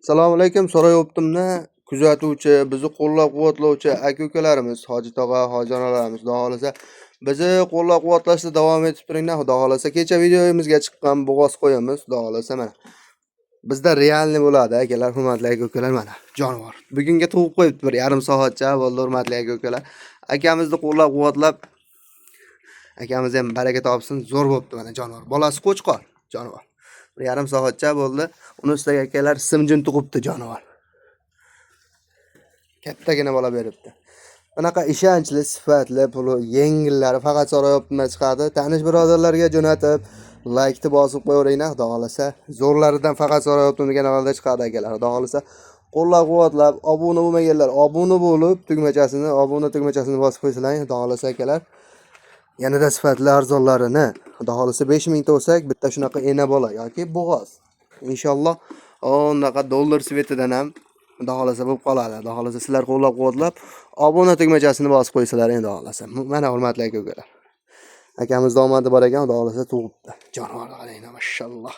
Assalomu alaykum. So'rayaptimni kuzatuvchi, bizni qo'llab-quvvatlovchi aka-ukalarimiz, Hoji tog'a, hoji onalarimiz, xudo xolasa bizni qo'llab-quvvatlashda davom etib turinglar, xudo xolasa. Kecha videomizga chiqqan bo'g'oz qo'yamiz, xudo xolasa mana. Bizda realni bo'ladi, akalar, hurmatli aka-ukalar mana, jonivor. Bugunga tug'ib qo'yibdi bir yarim soatcha bo'ldi, hurmatli aka-ukalar. Akamizni qo'llab-quvvatlab, akamiz ham baraka topsin, zo'r bo'pti mana jonivor. Bolasi qo'chqor, jonivor. Bir yarim soatcha bo'ldi. Uni ustiga akalar simjin tug'ibdi jonivor. Kattagina bola beribdi. Bunaqa ishonchli, sifatli, puli yengillari faqat so'rayaptimdan chiqadi. Tanish birodarlarga jo'natib, like bosib qo'yaveringlar, xudo xolasa. Zo'rlaridan faqat so'rayaptim degan holda chiqadi akalar, xudo xolasa. Qo'llab-quvvatlab, obuna bo'lmaganlar obuna bo'lib, obuna tugmachasini bosib qo'ysalaring, xudo xolasa akalar. Yanada sifatli arzonlarini, xudo xolasa 5000 ta bo'lsak, bitta shunaqa ena bola yoki bo'g'oz. Inshaalloh, unaqa dollar svetidan ham xudo xolasa bo'lib qoladi. Xudo xolasa sizlar qo'llab-quvvatlab, obuna tugmachasini bosib qo'ysalaring, xudo xolasa. Mana hurmatli aka-ukalar. Akamiz domadi bor ekan, xudo xolasa tug'ibdi. Jonivor qaranglar, mashalloh.